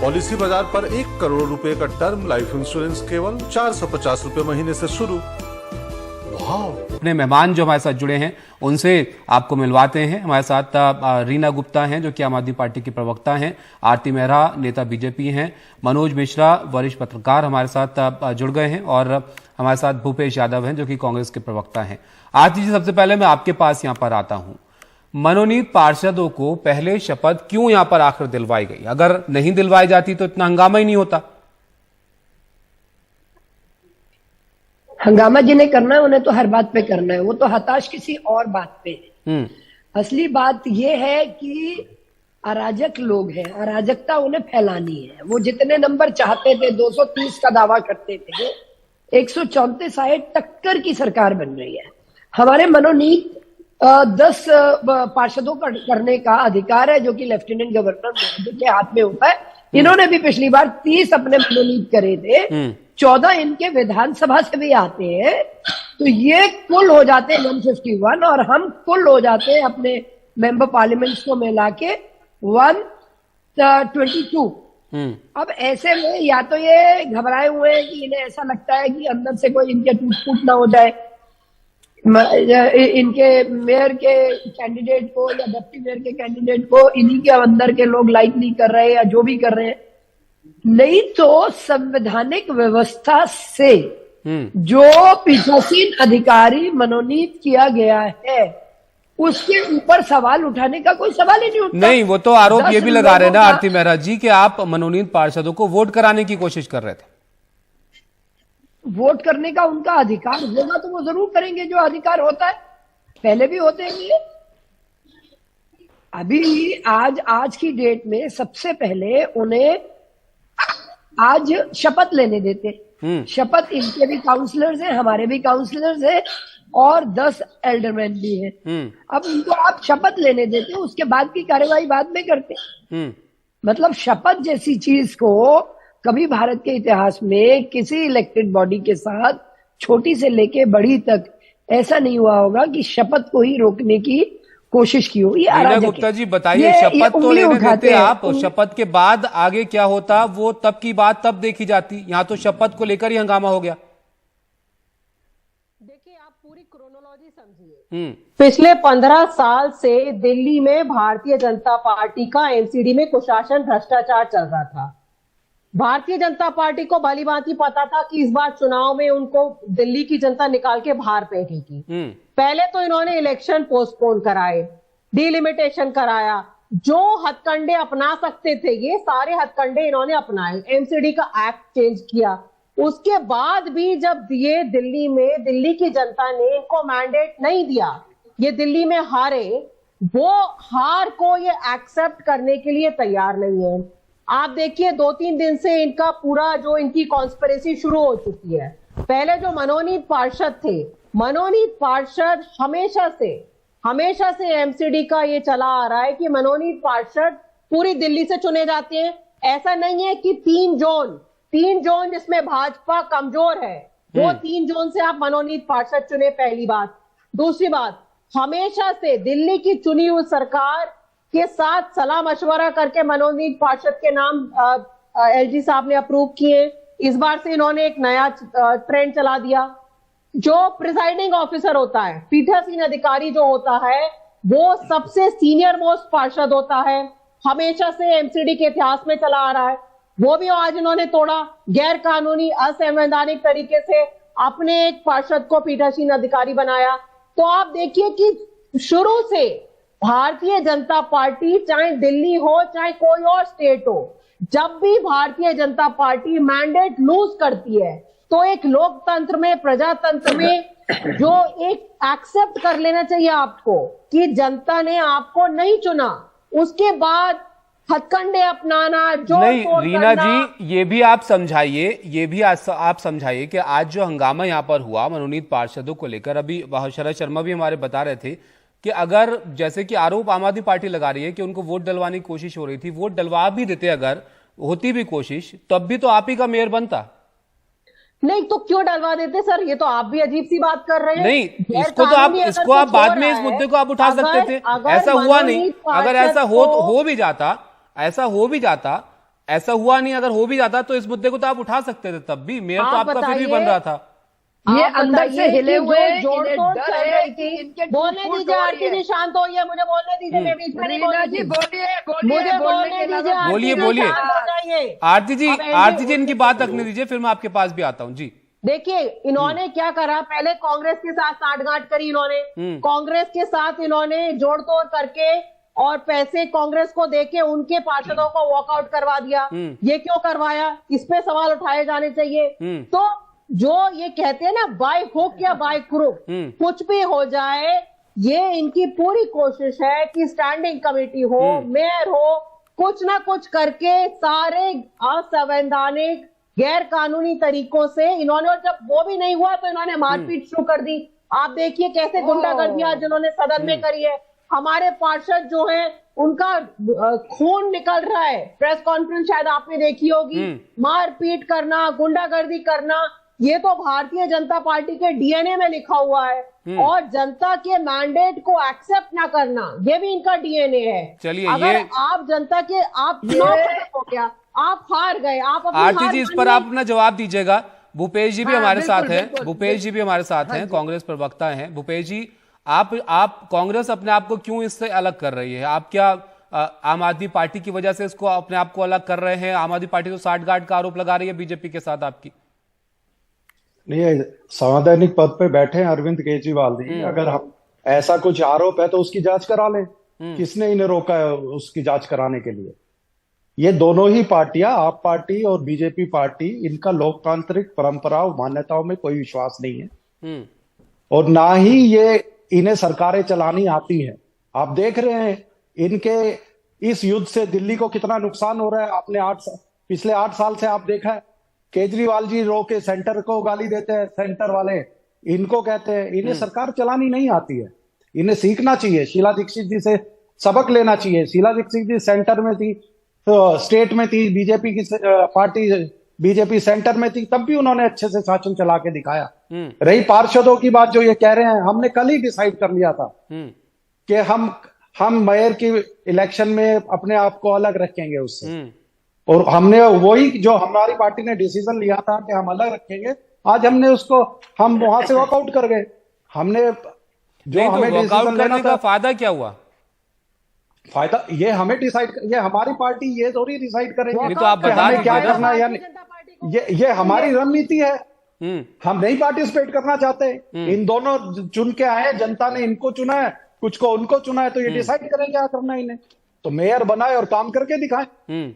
Policy बाजार पर 1 करोड़ रुपए का टर्म लाइफ इंश्योरेंस केवल 450 रुपए महीने से शुरू। अपने मेहमान जो हमारे साथ जुड़े हैं उनसे आपको मिलवाते हैं। हमारे साथ रीना गुप्ता हैं जो कि आम आदमी पार्टी की प्रवक्ता हैं, आरती मेहरा नेता बीजेपी हैं, मनोज मिश्रा वरिष्ठ पत्रकार हमारे साथ जुड़ गए हैं और हमारे साथ भूपेश यादव हैं जो कि कांग्रेस के प्रवक्ता हैं। आरती जी, सबसे पहले मैं आपके पास यहां पर आता हूं। मनोनीत पार्षदों को पहले शपथ क्यों यहां पर आखिर दिलवाई गई? अगर नहीं दिलवाई जाती तो इतना हंगामा ही नहीं होता। हंगामा जिन्हें करना है उन्हें तो हर बात पे करना है, वो तो हताश किसी और बात पे है। असली बात ये है कि अराजक लोग हैं, अराजकता उन्हें फैलानी है। वो जितने नंबर चाहते थे, 230 का दावा करते थे, 134 आए, टक्कर की सरकार बन रही है। हमारे मनोनीत 10 पार्षदों का करने का अधिकार है जो कि लेफ्टिनेंट गवर्नर के हाथ में होता है। इन्होंने भी पिछली बार 30 अपने मनोनीत करे थे, 14 इनके विधानसभा से भी आते हैं, तो ये कुल हो जाते हैं 151 और हम कुल हो जाते हैं अपने मेंबर पार्लियामेंट्स को मिला के 122। अब ऐसे में या तो ये घबराए हुए हैं कि इन्हें ऐसा लगता है कि अंदर से कोई इनके टूट-फूट ना हो जाए, इनके मेयर के कैंडिडेट को या डिप्टी मेयर के कैंडिडेट को इन्हीं के अंदर के लोग लाइक नहीं कर रहे या जो भी कर रहे हैं। नहीं तो संवैधानिक व्यवस्था से जो पीठासीन अधिकारी मनोनीत किया गया है उसके ऊपर सवाल उठाने का कोई सवाल ही नहीं उठता। नहीं, वो तो आरोप ये भी लगा रहे हैं ना आरती मेहरा जी कि आप मनोनीत पार्षदों को वोट कराने की कोशिश कर रहे थे। वोट करने का उनका अधिकार होगा तो वो जरूर करेंगे, जो अधिकार होता है, पहले भी होते हैं। अभी आज की डेट में सबसे पहले उन्हें आज शपथ लेने देते। शपथ इनके भी काउंसलर्स हैं, हमारे भी काउंसलर्स हैं और 10 एल्डरमैन भी हैं। अब उनको आप शपथ लेने देते, उसके बाद की कार्यवाही बाद में करते। मतलब शपथ जैसी चीज को कभी भारत के इतिहास में किसी इलेक्टेड बॉडी के साथ, छोटी से लेके बड़ी तक, ऐसा नहीं हुआ होगा कि शपथ को ही रोकने की कोशिश की हो। ये अराजक गुप्ता जी बताइए, शपथ तो लेने देते आप, शपथ के बाद आगे क्या होता वो तब की बात तब देखी जाती। यहाँ तो शपथ को लेकर ही हंगामा हो गया। देखिए, आप पूरी क्रोनोलॉजी समझिए। पिछले 15 साल से दिल्ली में भारतीय जनता पार्टी का एमसीडी में कुशासन भ्रष्टाचार चल रहा था। भारतीय जनता पार्टी को भली भांति पता था कि इस बार चुनाव में उनको दिल्ली की जनता निकाल के बाहर फेंकेगी। पहले तो इन्होंने इलेक्शन पोस्टपोन कराए, डिलिमिटेशन कराया, जो हथकंडे अपना सकते थे ये सारे हथकंडे इन्होंने अपनाए, एमसीडी का एक्ट चेंज किया। उसके बाद भी जब ये दिल्ली में दिल्ली की जनता ने इनको मैंडेट नहीं दिया, ये दिल्ली में हारे, वो हार को ये एक्सेप्ट करने के लिए तैयार नहीं है। आप देखिए 2-3 दिन से इनका पूरा जो इनकी कॉन्स्पिरेसी शुरू हो चुकी है। पहले जो मनोनीत पार्षद थे, मनोनीत पार्षद हमेशा से एमसीडी का ये चला आ रहा है कि मनोनीत पार्षद पूरी दिल्ली से चुने जाते हैं। ऐसा नहीं है कि 3 जोन जिसमें भाजपा कमजोर है, वो 3 जोन से आप मनोनीत पार्षद चुने, पहली बात। दूसरी बात, हमेशा से दिल्ली की चुनी हुई सरकार के साथ सलाह मशवरा करके मनोनीत पार्षद के नाम एलजी साहब ने अप्रूव किए। इस बार से इन्होंने एक नया ट्रेंड चला दिया। जो प्रिजाइडिंग ऑफिसर होता है, पीठासीन अधिकारी जो होता है, वो सबसे सीनियर मोस्ट पार्षद होता है, हमेशा से एमसीडी के इतिहास में चला आ रहा है। वो भी आज इन्होंने तोड़ा, गैर कानूनी असंवैधानिक तरीके से अपने एक पार्षद को पीठासीन अधिकारी बनाया। तो आप देखिए कि शुरू से भारतीय जनता पार्टी, चाहे दिल्ली हो चाहे कोई और स्टेट हो, जब भी Bharatiya Janata party mandate loose करती है तो एक लोकतंत्र में, प्रजातंत्र में जो एक एक्सेप्ट कर लेना चाहिए आपको कि जनता ने आपको नहीं चुना, उसके बाद हथकंडे अपनाना, जो नहीं रीना जी, ये भी आप समझाइए कि आज जो हंगामा यहाँ पर हुआ मनोनीत पार्षदों को लेकर, अभी शरद शर्मा भी हमारे बता रहे थे कि अगर जैसे कि आरोप आम आदमी पार्टी लगा रही है कि उनको वोट डलवाने की कोशिश हो रही थी, वोट डलवा भी देते, अगर होती भी कोशिश, तब भी तो आप ही का मेयर बनता। नहीं तो क्यों डलवा देते सर? ये तो आप भी अजीब सी बात कर रहे हैं। नहीं, इसको आप बाद में इस मुद्दे को आप उठा सकते थे। ऐसा हुआ नहीं। अगर ऐसा हो भी जाता ऐसा हुआ नहीं, अगर हो भी जाता तो इस मुद्दे को तो आप उठा सकते थे, तब भी मेयर तो आपका फिर भी बन रहा था। ये अंदर से हिले हुए जोड़ इन्हें तोड़ डर चल है रही कि थी। इनके बोलने टूट दीजिए हो आरती रही जी, है। शांत होइए, मुझे बोलने दीजिए, मैं बीच में नहीं रीना बोलती जी थी। बोलिए मुझे बोलने के दीजिए अलावा बोलिए, आरती जी, बोलिए। शांत हो जाइए। आरती जी, अब आरती जी इनकी बात रखने दीजिए, फिर मैं आपके पास भी आता हूं जी। देखिए इन्होंने क्या करा, पहले कांग्रेस के साथ साठगांठ करी इन्होंने, कांग्रेस के साथ इन्होंने जोड़ तोड़ करके और पैसे कांग्रेस को देके उनके पार्षदों को वॉकआउट करवा दिया। ये क्यों करवाया, इस पे सवाल उठाए जाने चाहिए। तो जो ये कहते हैं ना बाय हुक या बाय क्रुक, कुछ भी हो जाए, ये इनकी पूरी कोशिश है कि स्टैंडिंग कमेटी हो, मेयर हो, कुछ ना कुछ करके सारे असंवैधानिक गैर कानूनी तरीकों से इन्होंने, और जब वो भी नहीं हुआ तो इन्होंने मारपीट शुरू कर दी। आप देखिए कैसे गुंडागर्दी आज जिन्होंने सदन में करी है। हमारे पार्षद जो हैं उनका खून निकल रहा है, प्रेस कॉन्फ्रेंस शायद आपने देखी होगी। मारपीट करना, गुंडागर्दी करना, ये तो भारतीय जनता पार्टी के डीएनए में लिखा हुआ है। और जनता के मैंडेट को एक्सेप्ट ना करना, ये भी इनका डीएनए है। चलिए, अगर ये आप जनता के, आप चुनाव खत्म हो गया, आप हार गए, आप अपनी आरती हार जी इस मान पर ली। आप अपना जवाब दीजिएगा। भूपेश जी भी हमारे साथ हैं, बिल्कुल, भूपेश जी भी हमारे साथ हैं, कांग्रेस प्रवक्ता हैं। भूपेश जी, आप कांग्रेस अपने आप को क्यों इससे अलग कर रही है? आप क्या आम आदमी पार्टी की वजह से इसको अपने आप को अलग कर रहे हैं? आम आदमी पार्टी तो साठगांठ का आरोप लगा रही है बीजेपी के साथ आपकी। नहीं, संवैधानिक पद पे बैठे हैं अरविंद केजरीवाल जी, अगर हम ऐसा कुछ आरोप है तो उसकी जांच करा लें। किसने इन्हें रोका है उसकी जांच कराने के लिए? ये दोनों ही पार्टियां, आप पार्टी और बीजेपी पार्टी, इनका लोकतांत्रिक परंपराओं मान्यताओं में कोई विश्वास नहीं है और ना ही ये इन्हें सरकारें चलानी आती है। आप देख रहे हैं इनके इस युद्ध से दिल्ली को कितना नुकसान हो रहा है। आपने पिछले 8 साल से आप देखा है, केजरीवाल जी रो के सेंटर को गाली देते हैं, सेंटर वाले इनको कहते हैं। इन्हें सरकार चलानी नहीं आती है, इन्हें सीखना चाहिए, शीला दीक्षित जी से सबक लेना चाहिए। शीला दीक्षित जी सेंटर में थी, तो स्टेट में थी, बीजेपी की पार्टी, बीजेपी सेंटर में थी, तब भी उन्होंने अच्छे से शासन चला के दिखाया। रही पार्षदों की बात जो ये कह रहे हैं, हमने कल ही डिसाइड कर लिया था कि हम मेयर की इलेक्शन में अपने आप को अलग रखेंगे उससे, और हमने वही जो हमारी पार्टी ने डिसीजन लिया था कि हम अलग रखेंगे, आज हमने उसको, हम वहां से वॉकआउट कर गए। हमने जो नहीं, हमें तो वॉकआउट डिसीजन लेना करने का था, फायदा क्या हुआ? फायदा ये हमें डिसाइड, ये हमारी पार्टी ये थोड़ी डिसाइड करेंगे नहीं, तो आप कि बता हमें क्या दीजिए ना। करना है या नहीं। ये हमारी रणनीति है, हम नहीं पार्टिसिपेट करना चाहते। इन दोनों चुन के आए, जनता ने इनको चुना है, कुछ को उनको चुना है, तो ये डिसाइड करें क्या करना है इन्हें। तो मेयर बनाए और काम करके दिखाएं।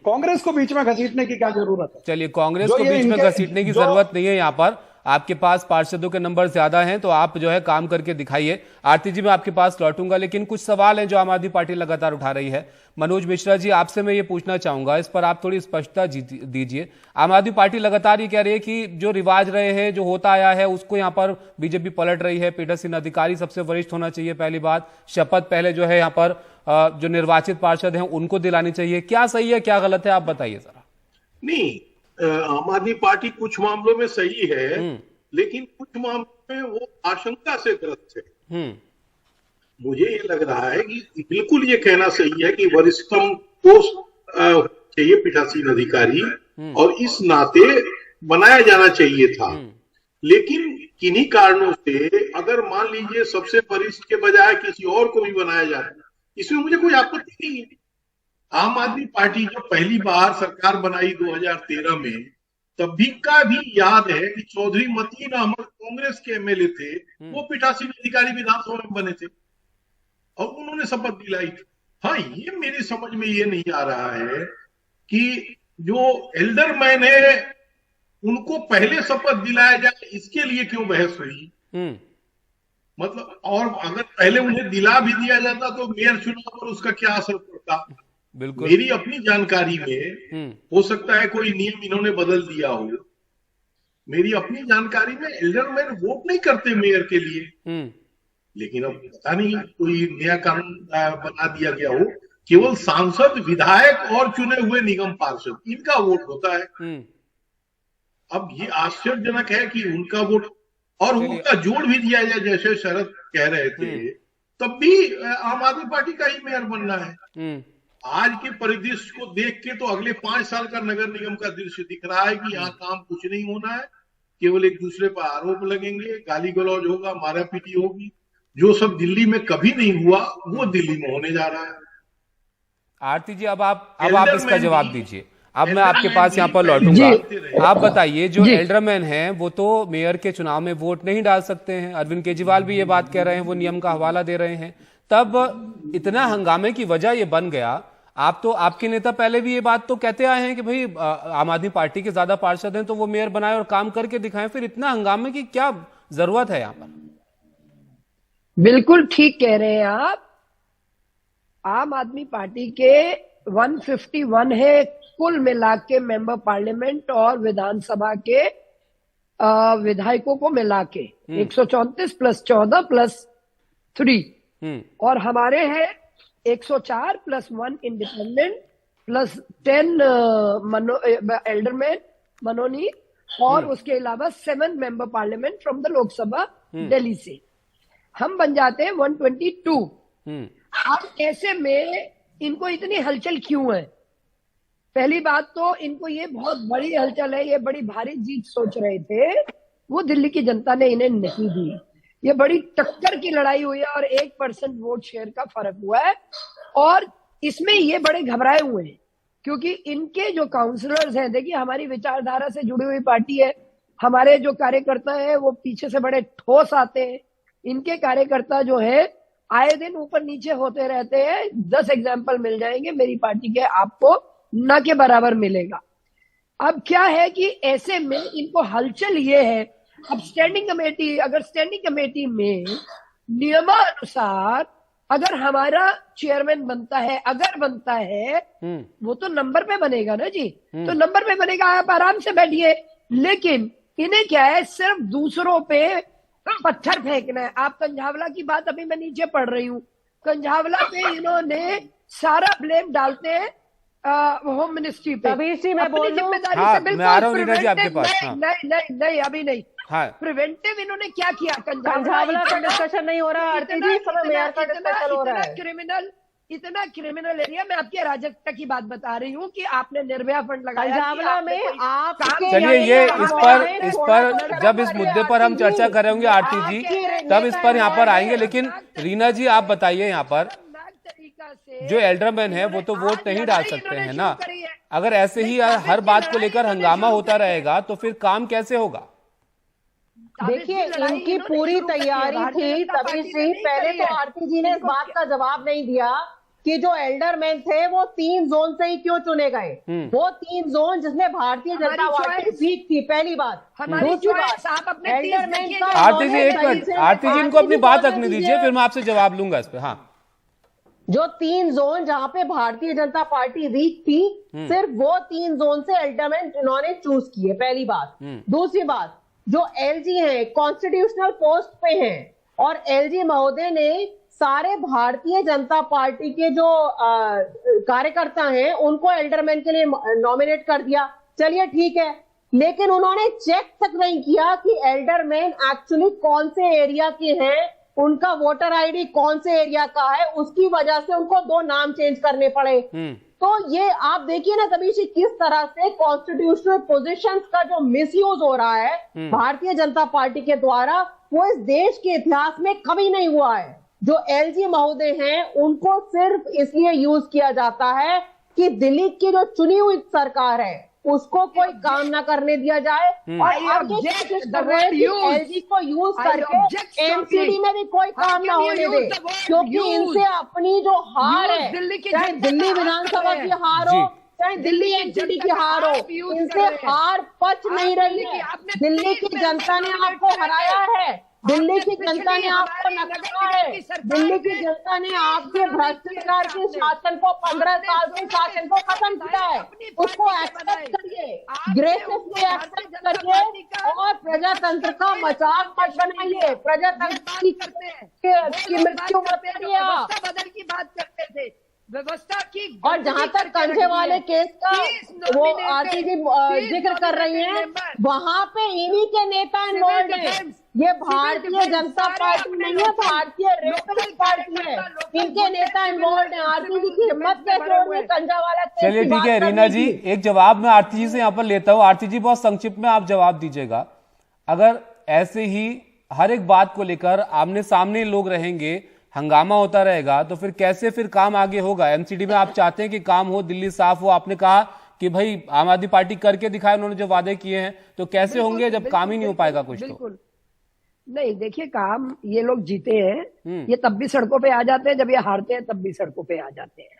कांग्रेस को बीच में घसीटने की क्या जरूरत है? चलिए, कांग्रेस को बीच में घसीटने की जरूरत नहीं है। यहाँ पर आपके पास पार्षदों के नंबर ज्यादा हैं, तो आप जो है काम करके दिखाइए। आरती जी, मैं आपके पास लौटूंगा, लेकिन कुछ सवाल हैं जो आम आदमी पार्टी लगातार उठा रही है। मनोज मिश्रा जी, आपसे मैं ये पूछना चाहूंगा, इस पर आप थोड़ी स्पष्टता दीजिए। आम आदमी पार्टी लगातार ये कह रही है कि जो रिवाज रहे हैं, जो होता आया है, उसको यहाँ पर बीजेपी पलट रही है। पीठासीन अधिकारी सबसे वरिष्ठ होना चाहिए, पहली बात। शपथ पहले जो है यहाँ पर जो निर्वाचित पार्षद हैं उनको दिलानी चाहिए। क्या सही है, क्या गलत है, आप बताइए जरा। नहीं, आम आदमी पार्टी कुछ मामलों में सही है, लेकिन कुछ मामलों में वो आशंका से ग्रस्त है। मुझे ये लग रहा है कि बिल्कुल ये कहना सही है कि वरिष्ठतम पोस्ट चाहिए पीठासीन अधिकारी, और इस नाते बनाया जाना चाहिए था। लेकिन किन्हीं कारणों से अगर मान लीजिए सबसे वरिष्ठ के बजाय किसी और को भी बनाया जाए, इसमें मुझे कोई आपत्ति नहीं है। आम आदमी पार्टी जो पहली बार सरकार बनाई 2013 में, तभी का भी याद है कि चौधरी मतीन अहमद कांग्रेस के एमएलए थे, वो पीठासीन अधिकारी विधानसभा में बने थे और उन्होंने शपथ दिलाई थी। हाँ, ये मेरी समझ में ये नहीं आ रहा है कि जो एल्डरमैन है उनको पहले शपथ दिलाया जाए, इसके लिए क्यों बहस हुई? मतलब, और अगर पहले उन्हें दिला भी दिया जाता तो मेयर चुनाव पर उसका क्या असर पड़ता? बिल्कुल। मेरी अपनी जानकारी में हो सकता है कोई नियम इन्होंने बदल दिया हो। मेरी अपनी जानकारी में एल्डरमैन वोट नहीं करते मेयर के लिए, लेकिन अब पता नहीं कोई नया कानून बना दिया गया हो, केवल सांसद, विधायक और चुने हुए निगम पार्षद, इनका वोट होता है। अब ये आश्चर्यजनक है कि उनका वोट और उनका जोड़ भी दिया जाए, जैसे शरद कह रहे थे, तब भी आम आदमी पार्टी का ही मेयर बनना है। आज के परिदृश्य को देख के तो अगले 5 साल का नगर निगम का दृश्य दिख रहा है कि यहाँ काम कुछ नहीं होना है, केवल एक दूसरे पर आरोप लगेंगे, गाली गलौज होगा, मारापीटी होगी। जो सब दिल्ली में कभी नहीं हुआ वो दिल्ली में होने जा रहा है। आरती जी, अब आप इसका जवाब दीजिए। अब मैं आपके पास यहाँ पर लौटूंगा। आप बताइए, जो एल्डरमैन हैं वो तो मेयर के चुनाव में वोट नहीं डाल सकते हैं, अरविंद केजरीवाल भी ये बात कह रहे हैं, वो नियम का हवाला दे रहे हैं, तब इतना हंगामे की वजह ये बन गया। आप तो, आपके नेता पहले भी ये बात तो कहते आए हैं कि भाई आम आदमी पार्टी के ज्यादा पार्षद हैं तो वो मेयर बनाए और काम करके दिखाएं, फिर इतना हंगामे की क्या जरूरत है यहाँ पर? बिल्कुल ठीक कह रहे हैं आप। आम आदमी पार्टी के 151 है कुल मिला के मेंबर पार्लियामेंट और विधानसभा के विधायकों को मिला के 134 प्लस 14 प्लस 3 और हमारे हैं 104 प्लस 1 इंडिपेंडेंट प्लस 10 एल्डरमैन मनोनीत और उसके अलावा 7 member parliament from the Lok Sabha Delhi से हम बन जाते हैं 122। अब ऐसे में इनको इतनी हलचल क्यों है? पहली बात तो इनको ये बहुत बड़ी हलचल है, ये बड़ी भारी जीत सोच रहे थे, वो दिल्ली की जनता ने इन्हें नहीं दी। ये बड़ी टक्कर की लड़ाई हुई है और 1% वोट शेयर का फर्क हुआ है और इसमें ये बड़े घबराए हुए हैं क्योंकि इनके जो काउंसलर्स हैं, देखिए हमारी विचारधारा से जुड़ी हुई पार्टी है, हमारे जो कार्यकर्ता हैं वो पीछे से बड़े ठोस आते हैं, इनके कार्यकर्ता जो है आए दिन ऊपर नीचे होते रहते हैं। 10 एग्जाम्पल मिल जाएंगे मेरी पार्टी के, आपको न के बराबर मिलेगा। अब क्या है कि ऐसे में इनको हलचल ये है, अब स्टैंडिंग कमेटी, अगर स्टैंडिंग कमेटी में नियमानुसार अगर हमारा चेयरमैन बनता है, अगर बनता है वो तो नंबर पे बनेगा ना जी, तो नंबर पे बनेगा, आप आराम से बैठिए। लेकिन इन्हें क्या है, सिर्फ दूसरों पे पत्थर फेंकना है। आप कंझावला की बात अभी मैं नीचे पढ़ रही हूँ, कंझावला पे इन्होंने सारा ब्लेम डालते हैं होम मिनिस्ट्री पे। मैं जिम्मेदारी हाँ, से बिल्कुल मैं आ रहा हूं नीरज जी आपके पास। नहीं अभी नहीं। हाँ। प्रिवेंटिव इन्होंने क्या किया? कंझावला का डिस्कशन नहीं हो रहा, मेयर का डिस्कशन हो रहा है। इतना क्रिमिनल एरिया। मैं आपकी अराजकता की बात बता रही हूँ कि आपने निर्भया फंड लगाया पंजाबला में आप। चलिए ये इस पर जब इस मुद्दे पर हम चर्चा कर रहे होंगे आरती जी, तब इस पर यहाँ पर आएंगे। लेकिन रीना जी आप बताइए, यहाँ पर जो एल्डरमैन है वो तो वोट नहीं डाल सकते हैं ना। अगर ऐसे ही हर बात को लेकर हंगामा होता रहेगा तो फिर काम कैसे होगा? देखिए, इनकी पूरी तैयारी थी तभी से। पहले तो आरती जी ने इस बात का जवाब नहीं दिया कि जो एल्डरमैन थे वो 3 जोन से ही क्यों चुने गए। वो 3 जोन जिसमें भारतीय जनता पार्टी वीक थी, पहली बात। दूसरी बात, एल्डरमैन का। आरती जी एक मिनट, आरती जी इनको अपनी बात रखने दीजिए, फिर मैं आपसे जवाब लूंगा इस पे। हाँ, जो 3 जोन जहां पे भारतीय जनता पार्टी वीक थी, सिर्फ वो 3 जोन से एल्डरमैन इन्होंने चूज किए, पहली बात। दूसरी बात, जो एलजी हैं कॉन्स्टिट्यूशनल पोस्ट पे हैं और एलजी महोदय ने सारे भारतीय जनता पार्टी के जो कार्यकर्ता हैं उनको एल्डरमैन के लिए नॉमिनेट कर दिया। चलिए ठीक है, लेकिन उन्होंने चेक तक नहीं किया कि एल्डरमैन एक्चुअली कौन से एरिया के हैं, उनका वोटर आईडी कौन से एरिया का है। उसकी वजह से उनको 2 नाम चेंज करने पड़े। तो ये आप देखिए ना तभी से किस तरह से कॉन्स्टिट्यूशनल पोजीशंस का जो मिसयूज हो रहा है भारतीय जनता पार्टी के द्वारा, वो इस देश के इतिहास में कभी नहीं हुआ है। जो एलजी महोदय हैं उनको सिर्फ इसलिए यूज किया जाता है कि दिल्ली की जो चुनी हुई सरकार है उसको कोई काम ना करने दिया जाए और एलजी को यूज करके एमसीडी में भी कोई काम ना होने दे, क्योंकि इनसे अपनी जो हार है, चाहे दिल्ली विधानसभा की हार हो चाहे दिल्ली एमसीडी की हार हो, इनसे हार पच नहीं रही है। दिल्ली की जनता ने आपको हराया है, दिल्ली की जनता ने आपको नकारा है, दिल्ली की जनता ने आपके भ्रष्टाचार के शासन को 15 साल के शासन को खत्म किया है। उसको एक्सेप्ट करिए, ग्रेसफुली एक्सेप्ट करिए और प्रजातंत्र का मजाक मत बनाइए। प्रजातंत्र की मृत्यु मत करिए आप। बदल की बात करते थे, व्यवस्था की। और जहां तक कंधे वाले केस का वो आरती जी जिक्र कर रही हैं, वहां पे इन्हीं के नेता इन्वॉल्व हैं। ये भारतीय जनता पार्टी नहीं है, भारतीय रेपलिस्ट पार्टी है। इनके नेता इन्वॉल्व हैं। आरती जी की हिम्मत कैसे होगी कंजावाला केस चलिए की ठीक है बात रीना करने जी, की? एक जवाब मैं आरती जी से यहाँ पर लेता हूँ। आरती जी बहुत संक्षिप्त में आप जवाब दीजिएगा। अगर ऐसे ही हर एक बात को लेकर आमने सामने लोग रहेंगे, हंगामा होता रहेगा, तो फिर कैसे फिर काम आगे होगा? एमसीडी में आप चाहते हैं कि काम हो, दिल्ली साफ हो। आपने कहा कि भाई आम आदमी पार्टी करके दिखाए, उन्होंने जो वादे किए हैं, तो कैसे होंगे जब काम ही नहीं हो पाएगा कुछ? तो बिल्कुल नहीं, देखिए काम ये लोग जीते हैं, ये तब भी सड़कों पे आ जाते हैं, जब ये हारते हैं तब भी सड़कों पे आ जाते हैं।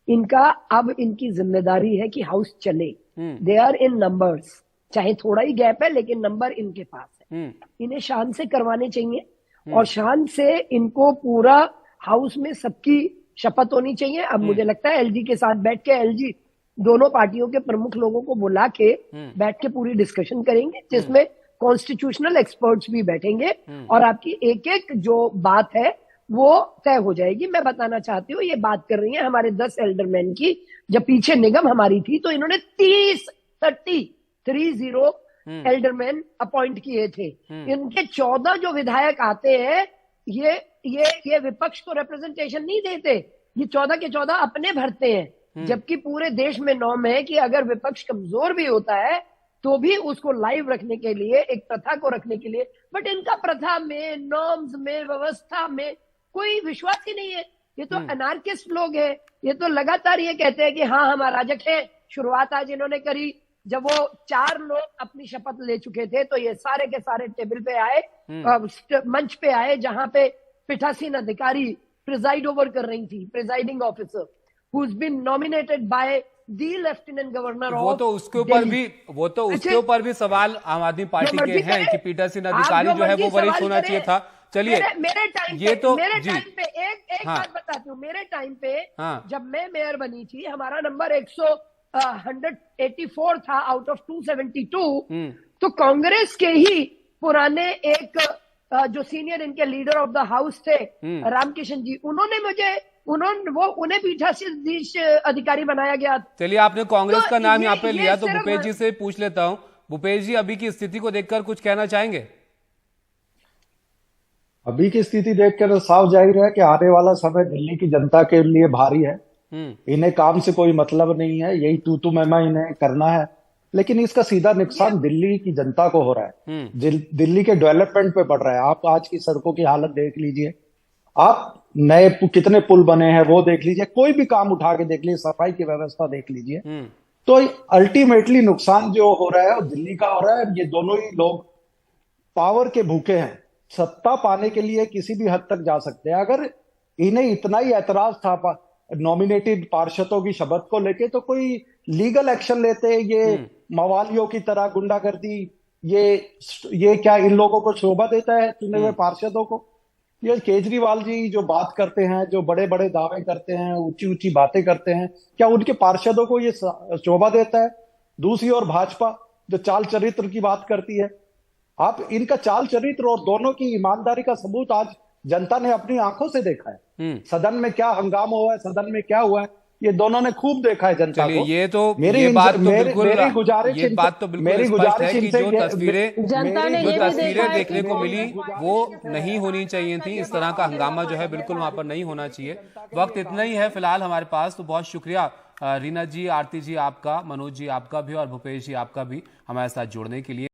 इनका अब इनकी जिम्मेदारी है कि हाउस चले। दे आर इन नंबर्स, चाहे थोड़ा ही गैप है लेकिन नंबर इनके पास है। इन्हें शान से करवाने चाहिए और शान से इनको पूरा हाउस में सबकी शपथ होनी चाहिए। अब मुझे लगता है एलजी के साथ बैठ के, एलजी दोनों पार्टियों के प्रमुख लोगों को बुला के बैठ के पूरी डिस्कशन करेंगे, जिसमें कॉन्स्टिट्यूशनल एक्सपर्ट्स भी बैठेंगे और आपकी एक एक जो बात है वो तय हो जाएगी। मैं बताना चाहती हूँ, ये बात कर रही है हमारे 10 एल्डरमैन की। जब पीछे निगम हमारी थी तो इन्होंने 30 एल्डरमैन अपॉइंट किए थे। इनके 14 जो विधायक आते हैं, ये विपक्ष को रिप्रेजेंटेशन नहीं देते, ये 14 के 14 अपने भरते हैं। जबकि पूरे देश में नॉर्म है कि अगर विपक्ष कमजोर भी होता है तो भी उसको लाइव रखने के लिए, एक प्रथा को रखने के लिए। बट इनका प्रथा में, नॉर्म्स में, व्यवस्था में कोई विश्वास ही नहीं है। ये तो अनार्किस्ट लोग हैं। ये तो लगातार ये कहते हैं कि हाँ हम अराजक हैं। शुरुआत आज इन्होंने करी, जब वो 4 लोग अपनी शपथ ले चुके थे तो ये सारे के सारे टेबल पे आए, मंच पे आए, जहां पे पीठासीन अधिकारी प्रिजाइड ओवर कर रही थी, presiding officer who's been nominated by the lieutenant governor. वो तो उसके ऊपर भी सवाल आम आदमी पार्टी के हैं कि पीठासीन अधिकारी जो है वो वरिष्ठ होना चाहिए था। चलिए मेरे टाइम ये तो मेरे टाइम पे एक बात बताती हूँ। मेरे टाइम पे जब मैं मेयर बनी थी, हमारा नंबर 184 था आउट ऑफ 272। तो कांग्रेस के ही पुराने एक जो सीनियर इनके लीडर ऑफ द हाउस थे, रामकिशन जी, उन्हें पीठासीन अधिकारी बनाया गया। चलिए आपने कांग्रेस का नाम यहाँ पे लिया तो भूपेश जी से पूछ लेता हूँ। भूपेश जी, अभी की स्थिति को देखकर कुछ कहना चाहेंगे? अभी की स्थिति देखकर साफ जाहिर है कि आने वाला समय दिल्ली की जनता के लिए भारी है। इन्हें काम से कोई मतलब नहीं है, यही तू मैमा इन्हें करना है। लेकिन इसका सीधा नुकसान दिल्ली की जनता को हो रहा है, दिल्ली के डेवलपमेंट पे पड़ रहा है। आप आज की सड़कों की हालत देख लीजिए, आप नए कितने पुल बने हैं वो देख लीजिए, कोई भी काम उठा के देख लीजिए, सफाई की व्यवस्था देख लीजिए। तो अल्टीमेटली नुकसान जो हो रहा है वो दिल्ली का हो रहा है। ये दोनों ही लोग पावर के भूखे हैं, सत्ता पाने के लिए किसी भी हद तक जा सकते हैं। अगर इन्हें इतना ही ऐतराज था नॉमिनेटेड पार्षदों की शपथ को लेके, तो कोई लीगल एक्शन लेते। ये मवालियों की तरह गुंडागर्दी, ये क्या इन लोगों को शोभा देता है चुने हुए पार्षदों को? ये केजरीवाल जी जो बात करते हैं, जो बड़े बड़े दावे करते हैं, ऊंची ऊंची बातें करते हैं, क्या उनके पार्षदों को ये शोभा देता है? दूसरी ओर भाजपा जो चाल चरित्र की बात करती है, आप इनका चाल चरित्र और दोनों की ईमानदारी का सबूत आज जनता ने अपनी आंखों से देखा है। सदन में क्या हंगामा हुआ है, सदन में क्या हुआ है, ये दोनों ने खूब देखा है जनता को। ये बात तो बिल्कुल स्पष्ट है कि जो तस्वीरें देखने को मिली वो नहीं होनी चाहिए थी। इस तरह का हंगामा जो है बिल्कुल वहां पर नहीं होना चाहिए। वक्त इतना ही है फिलहाल हमारे पास, तो बहुत शुक्रिया रीना जी, आरती जी आपका, मनोज जी आपका भी और भूपेश जी आपका भी हमारे साथ जुड़ने के लिए।